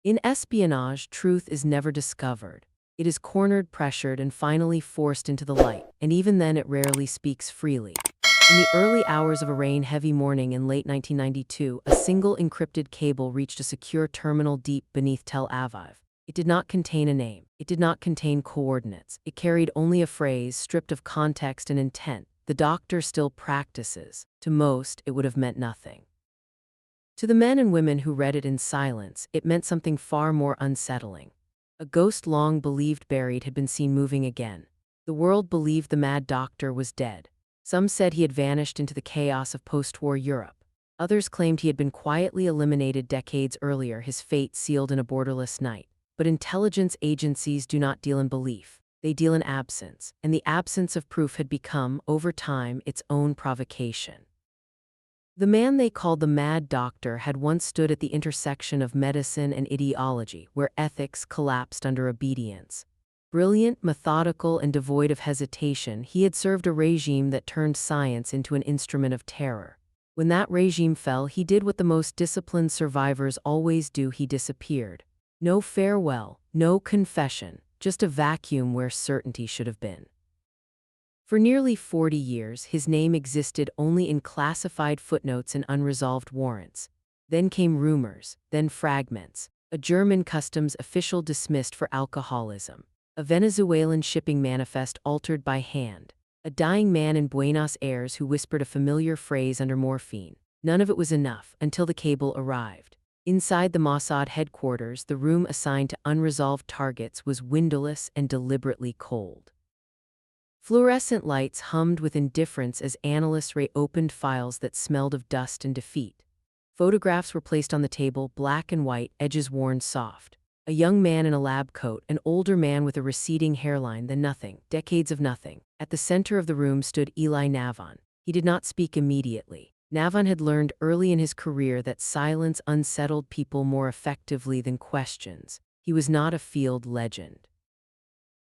In espionage, truth is never discovered. It is cornered, pressured, and finally forced into the light, and even then it rarely speaks freely. In the early hours of a rain-heavy morning in late 1992, a single encrypted cable reached a secure terminal deep beneath Tel Aviv. It did not contain a name. It did not contain coordinates. It carried only a phrase stripped of context and intent. The doctor still practices. To most, it would have meant nothing. To the men and women who read it in silence, it meant something far more unsettling. A ghost long believed buried had been seen moving again. The world believed the mad doctor was dead. Some said he had vanished into the chaos of post-war Europe. Others claimed he had been quietly eliminated decades earlier, his fate sealed in a borderless night. But intelligence agencies do not deal in belief. They deal in absence, and the absence of proof had become, over time, its own provocation. The man they called the Mad Doctor had once stood at the intersection of medicine and ideology, where ethics collapsed under obedience. Brilliant, methodical, and devoid of hesitation, he had served a regime that turned science into an instrument of terror. When that regime fell, he did what the most disciplined survivors always do: he disappeared. No farewell, no confession, just a vacuum where certainty should have been. For nearly 40 years, his name existed only in classified footnotes and unresolved warrants. Then came rumors, then fragments. A German customs official dismissed for alcoholism. A Venezuelan shipping manifest altered by hand. A dying man in Buenos Aires who whispered a familiar phrase under morphine. None of it was enough until the cable arrived. Inside the Mossad headquarters, the room assigned to unresolved targets was windowless and deliberately cold. Fluorescent lights hummed with indifference as analysts reopened files that smelled of dust and defeat. Photographs were placed on the table, black and white, edges worn soft. A young man in a lab coat, an older man with a receding hairline, then nothing, decades of nothing. At the center of the room stood Eli Navon. He did not speak immediately. Navon had learned early in his career that silence unsettled people more effectively than questions. He was not a field legend.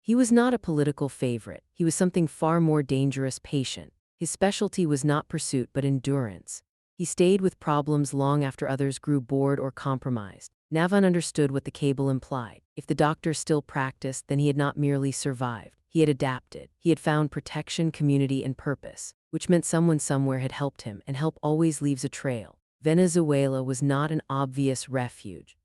He was not a political favorite. He was something far more dangerous: patient. His specialty was not pursuit but endurance. He stayed with problems long after others grew bored or compromised. Navon understood what the cable implied. If the doctor still practiced, then he had not merely survived. He had adapted. He had found protection, community, and purpose, which meant someone somewhere had helped him, and help always leaves a trail. Venezuela was not an obvious refuge.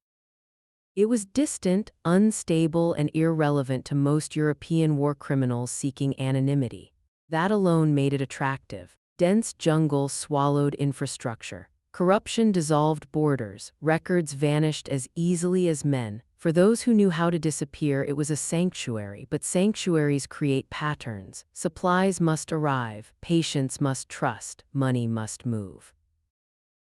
It was distant, unstable, and irrelevant to most European war criminals seeking anonymity. That alone made it attractive. Dense jungle swallowed infrastructure. Corruption dissolved borders. Records vanished as easily as men. For those who knew how to disappear, it was a sanctuary, but sanctuaries create patterns. Supplies must arrive, patience must trust, money must move.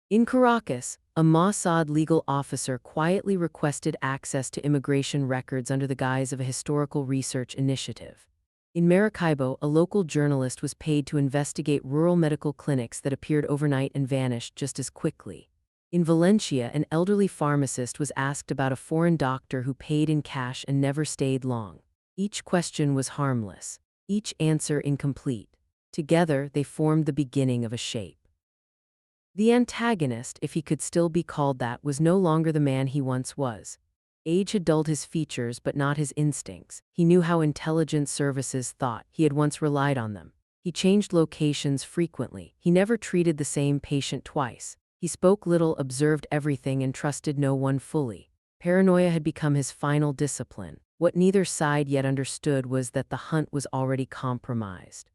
In Caracas, a Mossad legal officer quietly requested access to immigration records under the guise of a historical research initiative. In Maracaibo, a local journalist was paid to investigate rural medical clinics that appeared overnight and vanished just as quickly. In Valencia, an elderly pharmacist was asked about a foreign doctor who paid in cash and never stayed long. Each question was harmless, each answer incomplete. Together, they formed the beginning of a shape. The antagonist, if he could still be called that, was no longer the man he once was. Age had dulled his features but not his instincts. He knew how intelligence services thought. He had once relied on them. He changed locations frequently. He never treated the same patient twice. He spoke little, observed everything, and trusted no one fully. Paranoia had become his final discipline. What neither side yet understood was that the hunt was already compromised.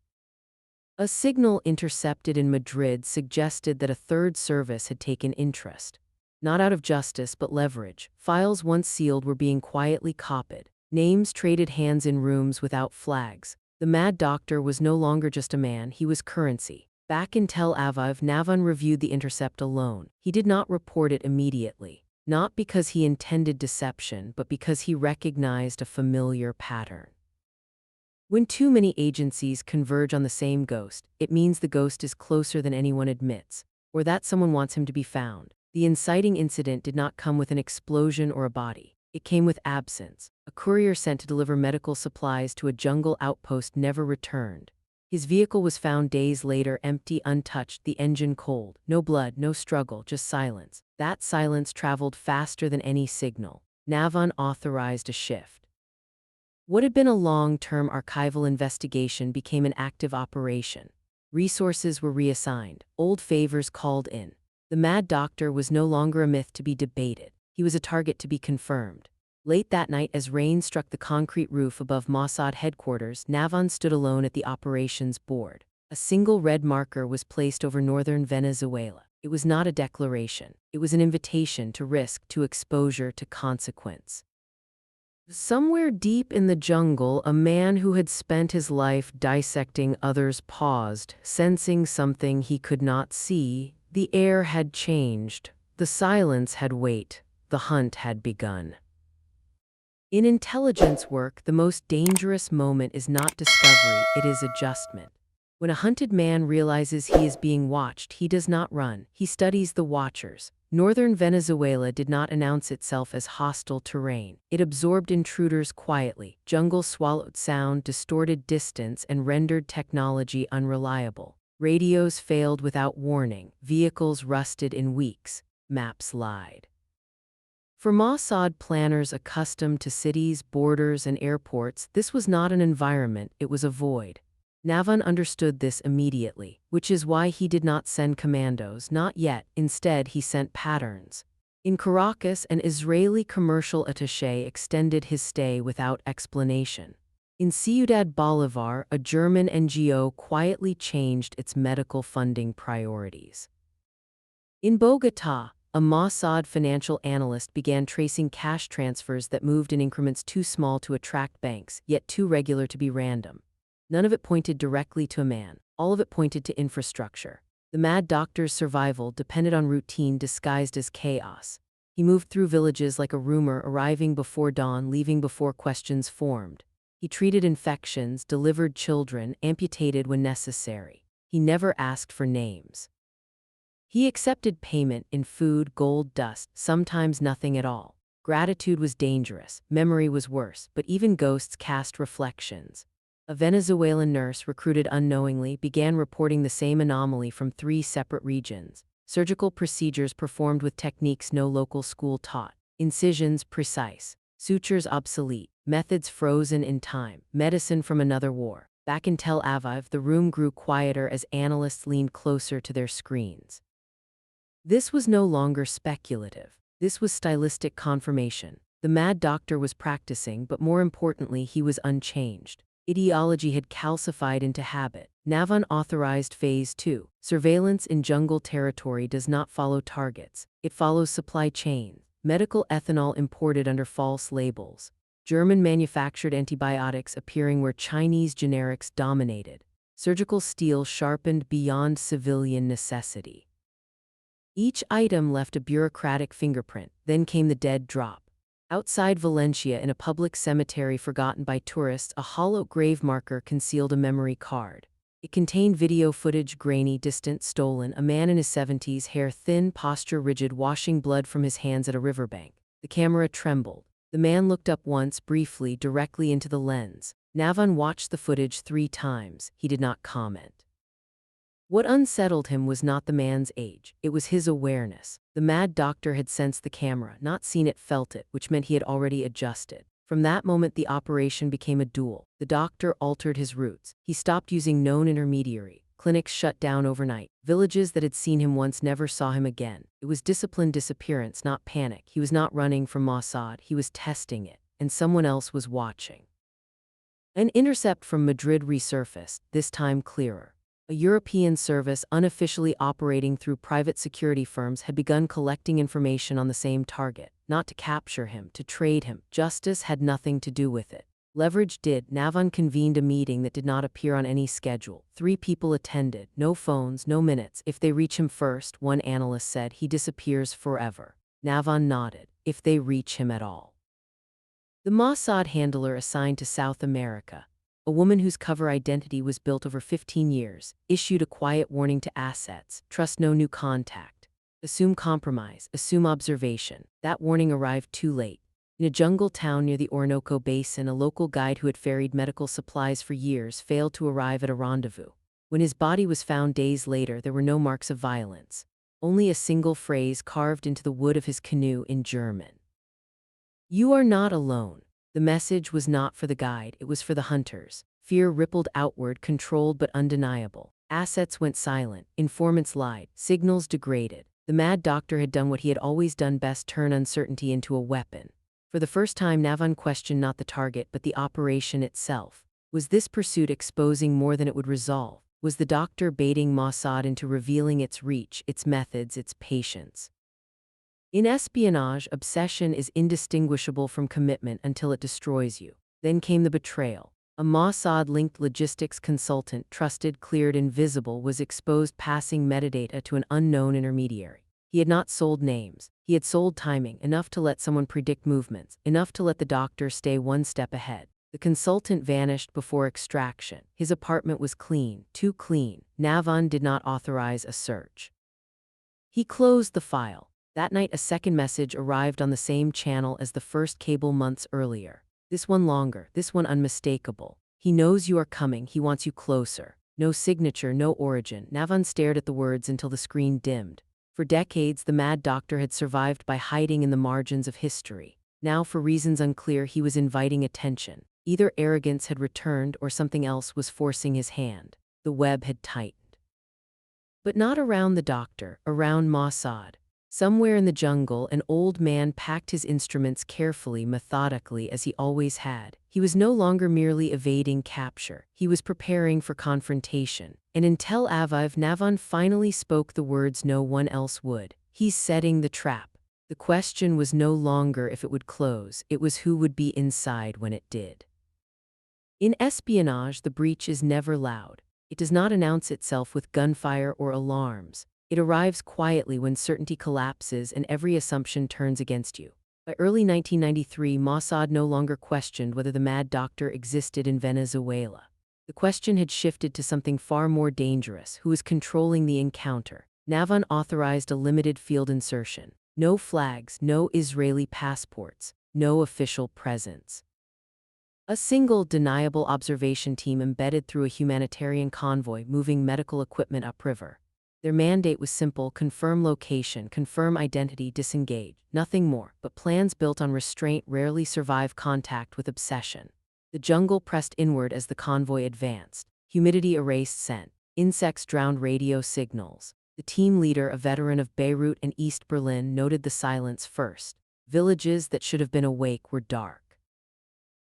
A signal intercepted in Madrid suggested that a third service had taken interest. Not out of justice but leverage. Files once sealed were being quietly copied. Names traded hands in rooms without flags. The Mad Doctor was no longer just a man, he was currency. Back in Tel Aviv, Navon reviewed the intercept alone. He did not report it immediately. Not because he intended deception, but because he recognized a familiar pattern. When too many agencies converge on the same ghost, it means the ghost is closer than anyone admits, or that someone wants him to be found. The inciting incident did not come with an explosion or a body. It came with absence. A courier sent to deliver medical supplies to a jungle outpost never returned. His vehicle was found days later, empty, untouched, the engine cold. No blood, no struggle, just silence. That silence traveled faster than any signal. Navon authorized a shift. What had been a long-term archival investigation became an active operation. Resources were reassigned, old favors called in. The Mad Doctor was no longer a myth to be debated. He was a target to be confirmed. Late that night, as rain struck the concrete roof above Mossad headquarters, Navon stood alone at the operations board. A single red marker was placed over northern Venezuela. It was not a declaration. It was an invitation to risk, to exposure, to consequence. Somewhere deep in the jungle, a man who had spent his life dissecting others paused, sensing something he could not see. The air had changed. The silence had weight. The hunt had begun. In intelligence work, the most dangerous moment is not discovery, it is adjustment. When a hunted man realizes he is being watched, he does not run. He studies the watchers. Northern Venezuela did not announce itself as hostile terrain. It absorbed intruders quietly. Jungle swallowed sound, distorted distance, and rendered technology unreliable. Radios failed without warning. Vehicles rusted in weeks. Maps lied. For Mossad planners accustomed to cities, borders, and airports, this was not an environment, it was a void. Navon understood this immediately, which is why he did not send commandos, not yet. Instead, he sent patterns. In Caracas, an Israeli commercial attaché extended his stay without explanation. In Ciudad Bolivar, a German NGO quietly changed its medical funding priorities. In Bogotá, a Mossad financial analyst began tracing cash transfers that moved in increments too small to attract banks, yet too regular to be random. None of it pointed directly to a man. All of it pointed to infrastructure. The Mad Doctor's survival depended on routine disguised as chaos. He moved through villages like a rumor, arriving before dawn, leaving before questions formed. He treated infections, delivered children, amputated when necessary. He never asked for names. He accepted payment in food, gold, dust, sometimes nothing at all. Gratitude was dangerous, memory was worse, but even ghosts cast reflections. A Venezuelan nurse, recruited unknowingly, began reporting the same anomaly from 3 separate regions. Surgical procedures performed with techniques no local school taught. Incisions precise. Sutures obsolete. Methods frozen in time. Medicine from another war. Back in Tel Aviv, the room grew quieter as analysts leaned closer to their screens. This was no longer speculative. This was stylistic confirmation. The Mad Doctor was practicing, but more importantly, he was unchanged. Ideology had calcified into habit. Navon authorized Phase 2. Surveillance in jungle territory does not follow targets. It follows supply chains. Medical ethanol imported under false labels. German-manufactured antibiotics appearing where Chinese generics dominated. Surgical steel sharpened beyond civilian necessity. Each item left a bureaucratic fingerprint. Then came the dead drop. Outside Valencia, in a public cemetery forgotten by tourists, a hollow grave marker concealed a memory card. It contained video footage, grainy, distant, stolen, a man in his 70s, hair thin, posture rigid, washing blood from his hands at a riverbank. The camera trembled. The man looked up once, briefly, directly into the lens. Navon watched the footage 3 times. He did not comment. What unsettled him was not the man's age, it was his awareness. The Mad Doctor had sensed the camera, not seen it, felt it, which meant he had already adjusted. From that moment, the operation became a duel. The doctor altered his routes. He stopped using known intermediary. Clinics shut down overnight. Villages that had seen him once never saw him again. It was disciplined disappearance, not panic. He was not running from Mossad, he was testing it, and someone else was watching. An intercept from Madrid resurfaced, this time clearer. A European service, unofficially operating through private security firms, had begun collecting information on the same target. Not to capture him, to trade him. Justice had nothing to do with it. Leverage did. Navon convened a meeting that did not appear on any schedule. 3 people attended. No phones, no minutes. If they reach him first, one analyst said, he disappears forever. Navon nodded. If they reach him at all. The Mossad handler assigned to South America, a woman whose cover identity was built over 15 years, issued a quiet warning to assets: trust no new contact. Assume compromise, assume observation. That warning arrived too late. In a jungle town near the Orinoco Basin, a local guide who had ferried medical supplies for years failed to arrive at a rendezvous. When his body was found days later, there were no marks of violence. only a single phrase carved into the wood of his canoe in German. "You are not alone." The message was not for the guide, it was for the hunters. Fear rippled outward, controlled but undeniable. Assets went silent, informants lied, signals degraded. The mad doctor had done what he had always done best: turn uncertainty into a weapon. For the first time, Navon questioned not the target but the operation itself. Was this pursuit exposing more than it would resolve? Was the doctor baiting Mossad into revealing its reach, its methods, its patience? In espionage, obsession is indistinguishable from commitment until it destroys you. Then came the betrayal. A Mossad-linked logistics consultant, trusted, cleared, invisible, was exposed passing metadata to an unknown intermediary. He had not sold names. He had sold timing, enough to let someone predict movements, enough to let the doctor stay one step ahead. The consultant vanished before extraction. His apartment was clean, too clean. Navon did not authorize a search. He closed the file. That night, a second message arrived on the same channel as the first cable months earlier. This one longer, this one unmistakable. "He knows you are coming, he wants you closer." No signature, no origin. Navon stared at the words until the screen dimmed. For decades, the mad doctor had survived by hiding in the margins of history. Now, for reasons unclear, he was inviting attention. Either arrogance had returned or something else was forcing his hand. The web had tightened. But not around the doctor, around Mossad. Somewhere in the jungle, an old man packed his instruments carefully, methodically, as he always had. He was no longer merely evading capture. He was preparing for confrontation. And in Tel Aviv, Navon finally spoke the words no one else would. "He's setting the trap." The question was no longer if it would close, it was who would be inside when it did. In espionage, the breach is never loud. It does not announce itself with gunfire or alarms. It arrives quietly when certainty collapses and every assumption turns against you. By early 1993, Mossad no longer questioned whether the mad doctor existed in Venezuela. The question had shifted to something far more dangerous: who was controlling the encounter. Navon authorized a limited field insertion. No flags, no Israeli passports, no official presence. A single, deniable observation team embedded through a humanitarian convoy moving medical equipment upriver. Their mandate was simple: confirm location, confirm identity, disengage. Nothing more, but plans built on restraint rarely survive contact with obsession. The jungle pressed inward as the convoy advanced. Humidity erased scent. Insects drowned radio signals. The team leader, a veteran of Beirut and East Berlin, noted the silence first. Villages that should have been awake were dark.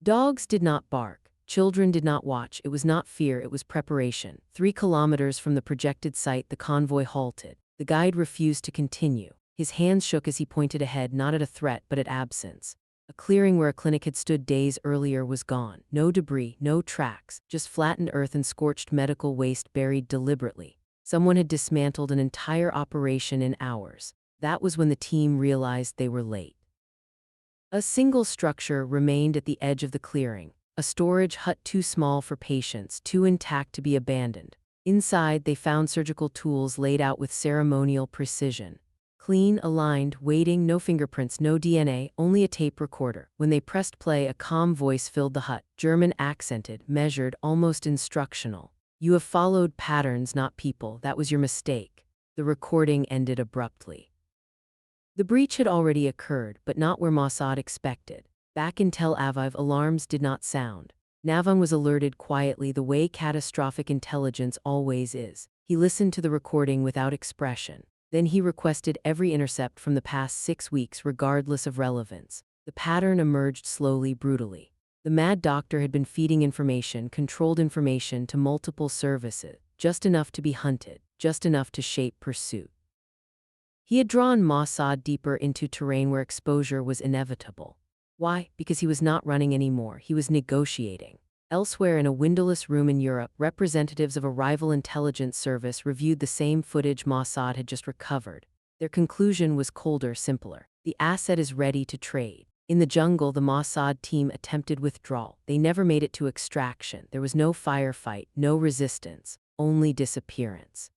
Dogs did not bark. Children did not watch. It was not fear, it was preparation. 3 kilometers from the projected site, the convoy halted. The guide refused to continue. His hands shook as he pointed ahead, not at a threat, but at absence. A clearing where a clinic had stood days earlier was gone. No debris, no tracks, just flattened earth and scorched medical waste buried deliberately. Someone had dismantled an entire operation in hours. That was when the team realized they were late. A single structure remained at the edge of the clearing. A storage hut too small for patients, too intact to be abandoned. Inside, they found surgical tools laid out with ceremonial precision. Clean, aligned, waiting, no fingerprints, no DNA, only a tape recorder. When they pressed play, a calm voice filled the hut, German accented, measured, almost instructional. "You have followed patterns, not people. That was your mistake." The recording ended abruptly. The breach had already occurred, but not where Mossad expected. Back in Tel Aviv, alarms did not sound. Navon was alerted quietly, the way catastrophic intelligence always is. He listened to the recording without expression. Then he requested every intercept from the past 6 weeks, regardless of relevance. The pattern emerged slowly, brutally. The mad doctor had been feeding information, controlled information, to multiple services, just enough to be hunted, just enough to shape pursuit. He had drawn Mossad deeper into terrain where exposure was inevitable. Why? Because he was not running anymore, he was negotiating. Elsewhere, in a windowless room in Europe, representatives of a rival intelligence service reviewed the same footage Mossad had just recovered. Their conclusion was colder, simpler. The asset is ready to trade. In the jungle, the Mossad team attempted withdrawal. They never made it to extraction. There was no firefight, no resistance, only disappearance.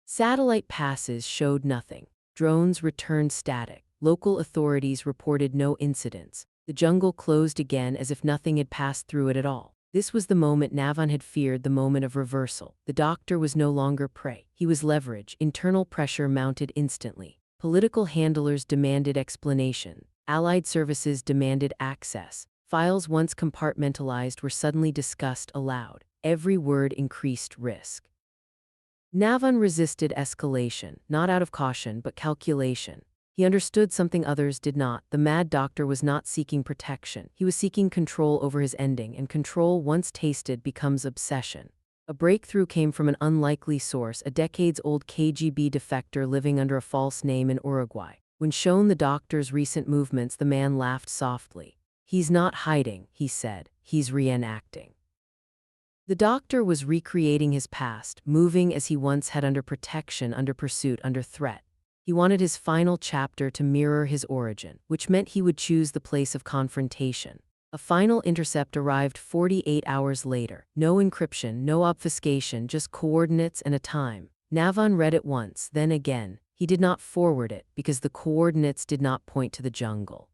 Satellite passes showed nothing. Drones returned static. Local authorities reported no incidents. The jungle closed again as if nothing had passed through it at all. This was the moment Navon had feared, the moment of reversal. The doctor was no longer prey. He was leverage. Internal pressure mounted instantly. Political handlers demanded explanation. Allied services demanded access. Files once compartmentalized were suddenly discussed aloud. Every word increased risk. Navon resisted escalation, not out of caution but calculation. He understood something others did not. The mad doctor was not seeking protection. He was seeking control over his ending, and control once tasted becomes obsession. A breakthrough came from an unlikely source, a decades-old KGB defector living under a false name in Uruguay. When shown the doctor's recent movements, the man laughed softly. "He's not hiding," he said. "He's reenacting." The doctor was recreating his past, moving as he once had, under protection, under pursuit, under threat. He wanted his final chapter to mirror his origin, which meant he would choose the place of confrontation. A final intercept arrived 48 hours later. No encryption, no obfuscation, just coordinates and a time. Navon read it once, then again. He did not forward it, because the coordinates did not point to the jungle.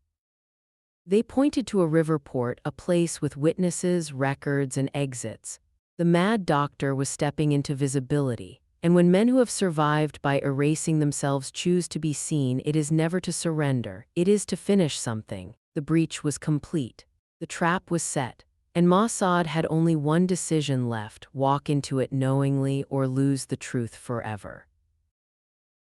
They pointed to a river port, a place with witnesses, records, and exits. The mad doctor was stepping into visibility. And when men who have survived by erasing themselves choose to be seen, it is never to surrender, it is to finish something. The breach was complete. The trap was set. And Mossad had only one decision left: walk into it knowingly or lose the truth forever.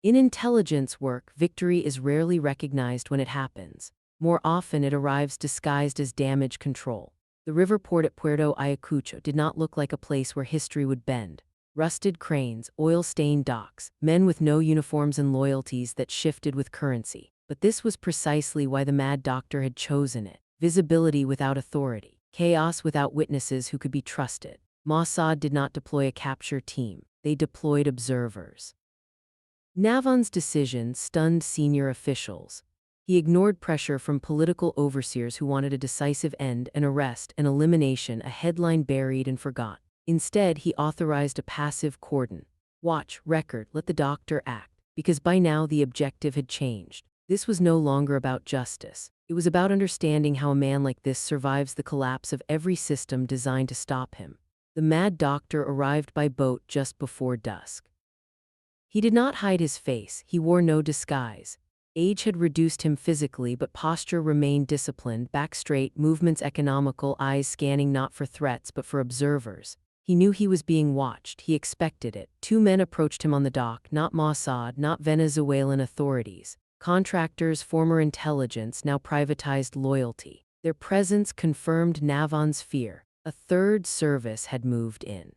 In intelligence work, victory is rarely recognized when it happens. More often it arrives disguised as damage control. The river port at Puerto Ayacucho did not look like a place where history would bend. Rusted cranes, oil-stained docks, men with no uniforms and loyalties that shifted with currency. But this was precisely why the mad doctor had chosen it. Visibility without authority. Chaos without witnesses who could be trusted. Mossad did not deploy a capture team. They deployed observers. Navon's decision stunned senior officials. He ignored pressure from political overseers who wanted a decisive end, an arrest, an elimination, a headline buried and forgot. Instead, he authorized a passive cordon. Watch, record, let the doctor act. Because by now the objective had changed. This was no longer about justice. It was about understanding how a man like this survives the collapse of every system designed to stop him. The mad doctor arrived by boat just before dusk. He did not hide his face. He wore no disguise. Age had reduced him physically, but posture remained disciplined, back straight, movements economical, eyes scanning not for threats but for observers. He knew he was being watched. He expected it. Two men approached him on the dock, not Mossad, not Venezuelan authorities. Contractors, former intelligence, now privatized loyalty. Their presence confirmed Navon's fear. A third service had moved in.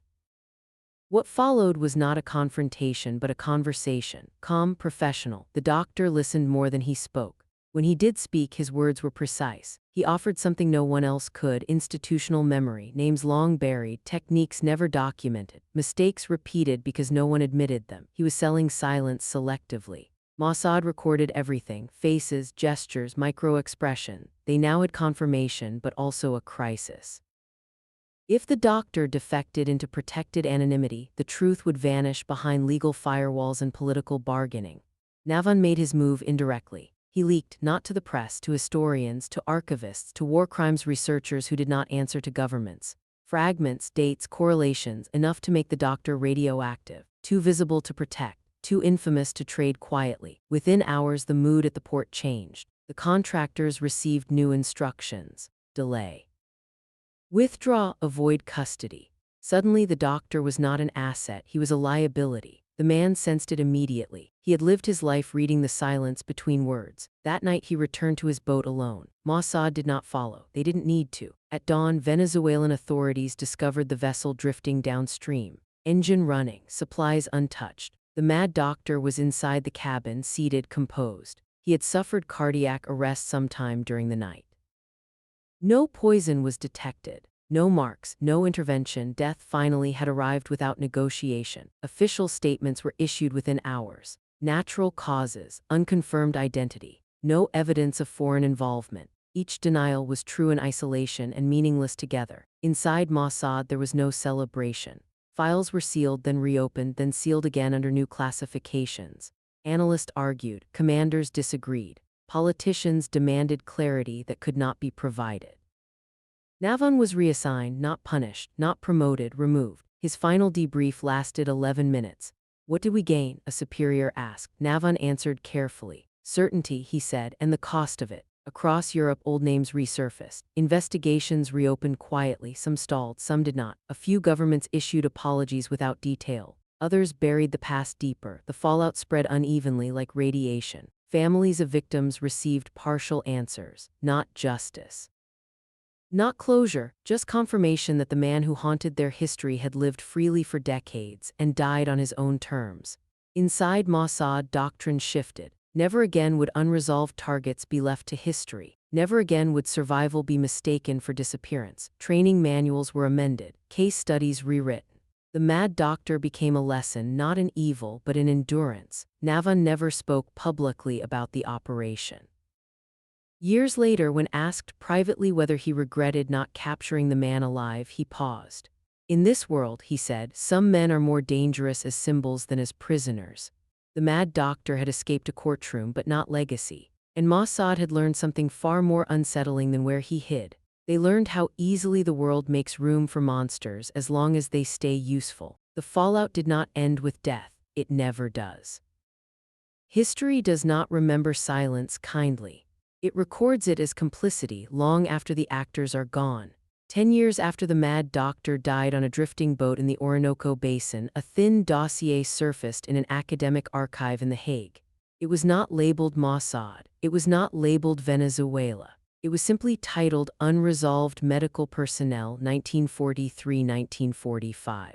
What followed was not a confrontation but a conversation. Calm, professional. The doctor listened more than he spoke. When he did speak, his words were precise. He offered something no one else could: institutional memory, names long buried, techniques never documented, mistakes repeated because no one admitted them. He was selling silence selectively. Mossad recorded everything: faces, gestures, micro-expression. They now had confirmation, but also a crisis. If the doctor defected into protected anonymity, the truth would vanish behind legal firewalls and political bargaining. Navon made his move indirectly. He leaked, not to the press, to historians, to archivists, to war crimes researchers who did not answer to governments. Fragments, dates, correlations, enough to make the doctor radioactive, too visible to protect, too infamous to trade quietly. Within hours, the mood at the port changed. The contractors received new instructions: delay. Withdraw, avoid custody. Suddenly the doctor was not an asset, he was a liability. The man sensed it immediately. He had lived his life reading the silence between words. That night he returned to his boat alone. Mossad did not follow. They didn't need to. At dawn, Venezuelan authorities discovered the vessel drifting downstream. Engine running, supplies untouched. The mad doctor was inside the cabin, seated, composed. He had suffered cardiac arrest sometime during the night. No poison was detected. No marks, no intervention. Death finally had arrived without negotiation. Official statements were issued within hours. Natural causes, unconfirmed identity. No evidence of foreign involvement. Each denial was true in isolation and meaningless together. Inside Mossad there was no celebration. Files were sealed, then reopened, then sealed again under new classifications. Analysts argued. Commanders disagreed. Politicians demanded clarity that could not be provided. Navon was reassigned, not punished, not promoted, removed. His final debrief lasted 11 minutes. What did we gain? A superior asked. Navon answered carefully. Certainty, he said, and the cost of it. Across Europe, old names resurfaced. Investigations reopened quietly, some stalled, some did not. A few governments issued apologies without detail. Others buried the past deeper. The fallout spread unevenly like radiation. Families of victims received partial answers, not justice. Not closure, just confirmation that the man who haunted their history had lived freely for decades and died on his own terms. Inside Mossad, doctrine shifted. Never again would unresolved targets be left to history. Never again would survival be mistaken for disappearance. Training manuals were amended, case studies rewritten. The mad doctor became a lesson not in evil but in endurance. Navon never spoke publicly about the operation. Years later, when asked privately whether he regretted not capturing the man alive, he paused. In this world, he said, some men are more dangerous as symbols than as prisoners. The mad doctor had escaped a courtroom, but not legacy. And Mossad had learned something far more unsettling than where he hid. They learned how easily the world makes room for monsters as long as they stay useful. The fallout did not end with death. It never does. History does not remember silence kindly. It records it as complicity long after the actors are gone. 10 years after the mad doctor died on a drifting boat in the Orinoco Basin, a thin dossier surfaced in an academic archive in The Hague. It was not labeled Mossad. It was not labeled Venezuela. It was simply titled Unresolved Medical Personnel 1943-1945.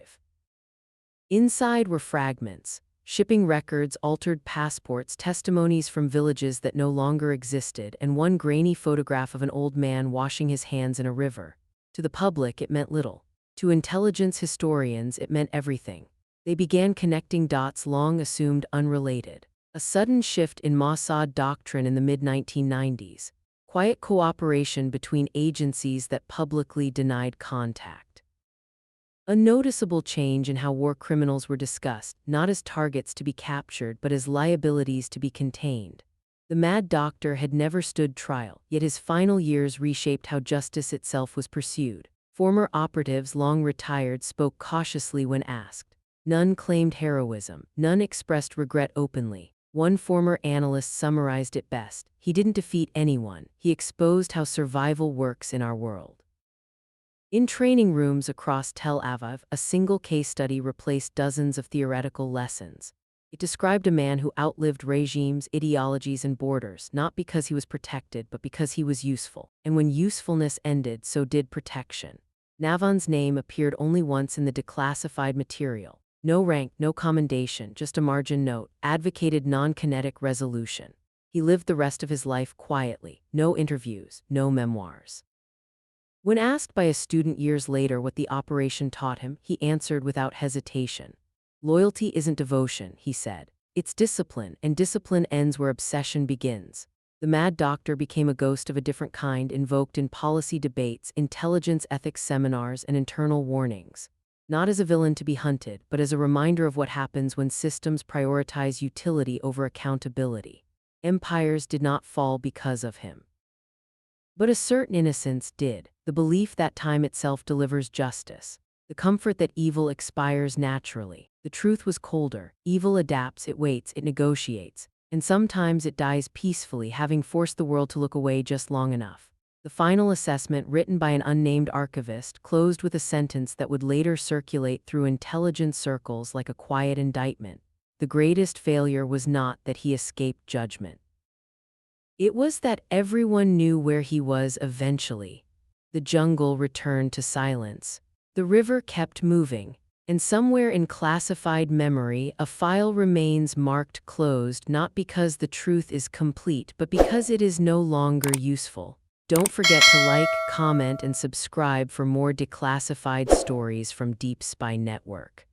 Inside were fragments. Shipping records, altered passports, testimonies from villages that no longer existed, and one grainy photograph of an old man washing his hands in a river. To the public, it meant little. To intelligence historians, it meant everything. They began connecting dots long assumed unrelated. A sudden shift in Mossad doctrine in the mid-1990s. Quiet cooperation between agencies that publicly denied contact. A noticeable change in how war criminals were discussed, not as targets to be captured but as liabilities to be contained. The mad doctor had never stood trial, yet his final years reshaped how justice itself was pursued. Former operatives, long retired, spoke cautiously when asked. None claimed heroism, none expressed regret openly. One former analyst summarized it best: he didn't defeat anyone, he exposed how survival works in our world. In training rooms across Tel Aviv, a single case study replaced dozens of theoretical lessons. It described a man who outlived regimes, ideologies, and borders, not because he was protected, but because he was useful. And when usefulness ended, so did protection. Navon's name appeared only once in the declassified material. No rank, no commendation, just a margin note, advocated non-kinetic resolution. He lived the rest of his life quietly, no interviews, no memoirs. When asked by a student years later what the operation taught him, he answered without hesitation. Loyalty isn't devotion, he said. It's discipline, and discipline ends where obsession begins. The mad doctor became a ghost of a different kind, invoked in policy debates, intelligence ethics seminars, and internal warnings. Not as a villain to be hunted, but as a reminder of what happens when systems prioritize utility over accountability. Empires did not fall because of him. But a certain innocence did, the belief that time itself delivers justice, the comfort that evil expires naturally. The truth was colder. Evil adapts, it waits, it negotiates, and sometimes it dies peacefully, having forced the world to look away just long enough. The final assessment, written by an unnamed archivist, closed with a sentence that would later circulate through intelligence circles like a quiet indictment. The greatest failure was not that he escaped judgment. It was that everyone knew where he was eventually. The jungle returned to silence. The river kept moving, and somewhere in classified memory, a file remains marked closed, not because the truth is complete, but because it is no longer useful. Don't forget to like, comment, and subscribe for more declassified stories from Deep Spy Network.